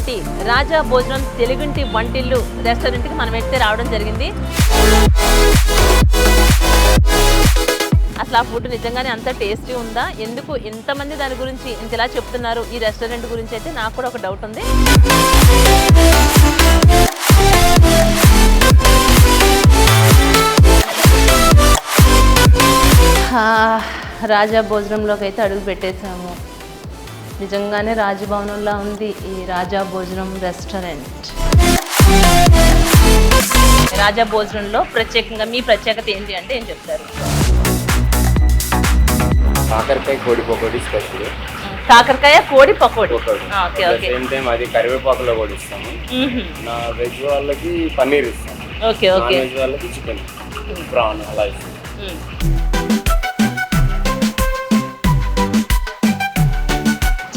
ఉన్నటువంటి రాజా భోజనం తెలుగింటి వంటిల్లు రెస్టారెంట్కి మనం అయితే రావడం జరిగింది. అసలు ఆ ఫుడ్ నిజంగానే అంత టేస్టీ ఉందా, ఎందుకు ఇంతమంది దాని గురించి ఇంతలా చెప్తున్నారు ఈ రెస్టారెంట్ గురించి అయితే నాకు కూడా ఒక డౌట్ ఉంది. రాజా భోజనంలోకి అయితే అడుగు పెట్టేసాము. నిజంగానే రాజభవనంలా ఉంది ఈ రాజా భోజనం రెస్టారెంట్. రాజా భోజనంలో ప్రత్యేకంగా మీ ప్రత్యేకత ఏంటి అంటే ఏం చెప్తారు? కాకరకాయ కోడి పకోడీ స్పెషల్. కాకరకాయ కోడి pakodi. Okay okay. Same time అది కరివేపాకులో కూడా ఇస్తాము. నా వెజ్ వాళ్ళకి పన్నీర్ ఇస్తాము. Okay okay. వెజ్ వాళ్ళకి చికెన్, ప్రాన్ అలా ఇస్తాం.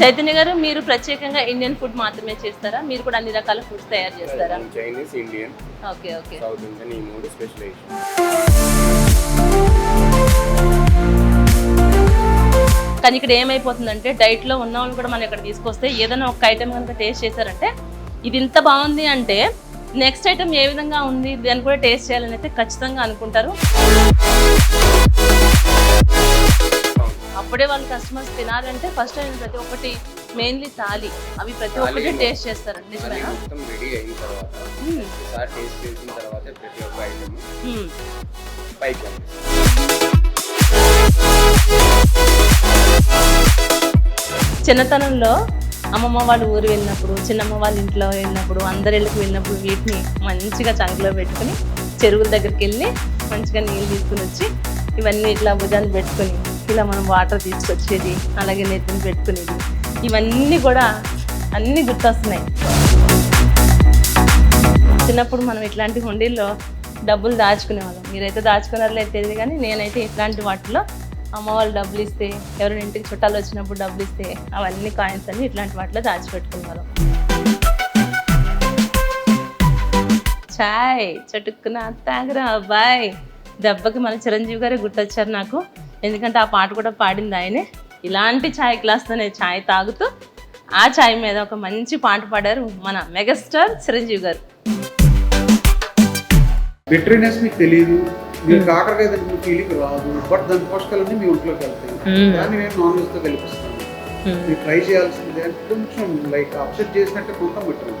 చైతన్య గారు, మీరు ప్రత్యేకంగా ఇండియన్ ఫుడ్ మాత్రమే చేస్తారా? మీరు కూడా అన్ని రకాల ఫుడ్స్ తయారు చేస్తారా? Chinese, Indian, okay okay, south Indian, ఈ మూడు స్పెషలైజేషన్. కానీ ఇక్కడ ఏమైపోతుందంటే డైట్లో ఉన్న వాళ్ళు కూడా మనం ఇక్కడ తీసుకొస్తే ఏదైనా ఒక ఐటెం కనుక టేస్ట్ చేశారంటే ఇది ఇంత బాగుంది అంటే నెక్స్ట్ ఐటెం ఏ విధంగా ఉంది దాన్ని కూడా టేస్ట్ చేయాలని అయితే ఖచ్చితంగా అనుకుంటారు. అప్పుడే వాళ్ళు కస్టమర్స్ తినాలంటే ఫస్ట్ టైం ప్రతి ఒక్కటి మెయిన్లీ థాలి అవి ప్రతి ఒక్కటి టేస్ట్ చేస్తారండి. మొత్తం రెడీ అయిన తర్వాత ఒకసారి టేస్ట్ చేసిన తర్వాత ప్రతి ఒక్క ఐటెం పైకి. చిన్నతనంలో అమ్మమ్మ వాళ్ళ ఊరు వెళ్ళినప్పుడు, చిన్నమ్మ వాళ్ళ ఇంట్లో వెళ్ళినప్పుడు, అందరి ఇళ్ళకి వెళ్ళినప్పుడు వీటిని మంచిగా చంకలో పెట్టుకుని చెరువుల దగ్గరికి వెళ్ళి మంచిగా నీళ్ళు తీసుకుని వచ్చి ఇవన్నీ ఇట్లా భుజాన్ని పెట్టుకుని ఇలా మనం వాటర్ తీసుకొచ్చేది, అలాగే నెత్తిని పెట్టుకునేది, ఇవన్నీ కూడా అన్నీ గుర్తొస్తున్నాయి. చిన్నప్పుడు మనం ఇట్లాంటి హుండీల్లో డబ్బులు దాచుకునేవాళ్ళం. మీరైతే దాచుకున్నారో తెలియదు, కానీ నేనైతే ఇట్లాంటి వాటిలో అమ్మ వాళ్ళు డబ్బులు ఇస్తే, ఎవరైనా ఇంటికి చుట్టాలు వచ్చినప్పుడు డబ్బులు ఇస్తే అవన్నీ కాయిన్స్ అన్ని ఇట్లాంటి వాటిలో దాచిపెట్టుకునేవాళ్ళం. చాయ్ చటుక్కున తాగరా అబ్బాయి, దెబ్బకి మన చిరంజీవి గారే గుర్తొచ్చారు నాకు. ఎందుకంటే ఆ పాట కూడా పాడింది ఆయనే. ఇలాంటి ఛాయ్ గ్లాస్తోనే ఛాయ్ తాగుతూ ఆ ఛాయ్ మీద ఒక మంచి పాట పాడారు మన మెగాస్టార్ చిరంజీవి గారు. బిటర్నెస్ మీకు తెలియదు, మీరు కాకరకాయ దానికి ఫీలింగ్ రాదు, బట్ దాని పోషకాలన్నీ మీ ఒంట్లోకి వెళ్తాయి. దాన్ని నేను నాన్ వెజ్ తో కలిపిస్తాను. మీరు ట్రై చేయాల్సింది అంటే కొంచెం లైక్ అప్సెట్ చేసినట్టే కొంత బిటర్.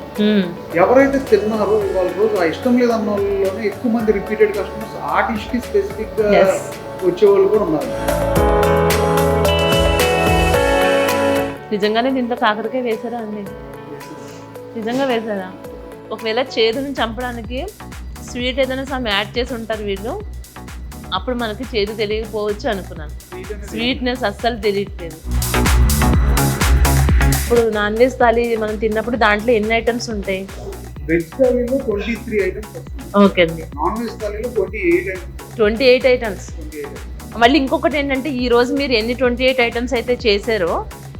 ఎవరైతే తిన్నారో వాళ్ళ రోజు ఆ ఇష్టం లేదన్న వాళ్ళలోనే ఎక్కువ మంది రిపీటెడ్ కస్టమర్స్ ఆ డిష్ కి స్పెసిఫిక్ గా వచ్చే వాళ్ళు కూడా ఉన్నారు. నిజంగానే దీంట్లో కాకరకాయ వేసారా అండి? నిజంగా వేసారా? ఒకవేళ చేదుని చంపడానికి స్వీట్ ఏదైనా సమ్ యాడ్ చేసి ఉంటారు వీళ్ళు, అప్పుడు మనకి చేదు తెలియకపోవచ్చు అనుకున్నాను. స్వీట్నెస్ అస్సలు తెలియట్లేదు. ఇప్పుడు నాన్ వెజ్ థాలీ మనం తిన్నప్పుడు దాంట్లో ఎన్ని ఐటమ్స్ ఉంటాయి? వెజ్ థాలీలో 23 ఐటమ్స్ వస్తాయి. ఓకే అండి. నాన్ వెజ్ థాలీలో 28 ఐటమ్స్. మళ్ళీ ఇంకొకటి ఏంటంటే ఈ రోజు మీరు ఎన్ని 28 ఐటమ్స్ అయితే చేశారో,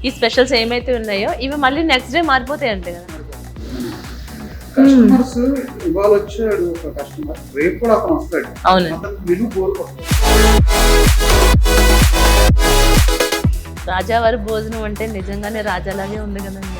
ఈ స్పెషల్స్ ఏమైతే ఉన్నాయో ఇవి మళ్ళీ నెక్స్ట్ డే మారిపోతాయి అంటే కదా. కస్టమర్స్ ఇవాళ వచ్చాడు ఒక కస్టమర్, రేపు కూడా అతను వస్తాడు. అవును. మెను బోర్ కొడతాడు. రాజావారి భోజనం అంటే నిజంగానే రాజాలాగే ఉంది కదండి.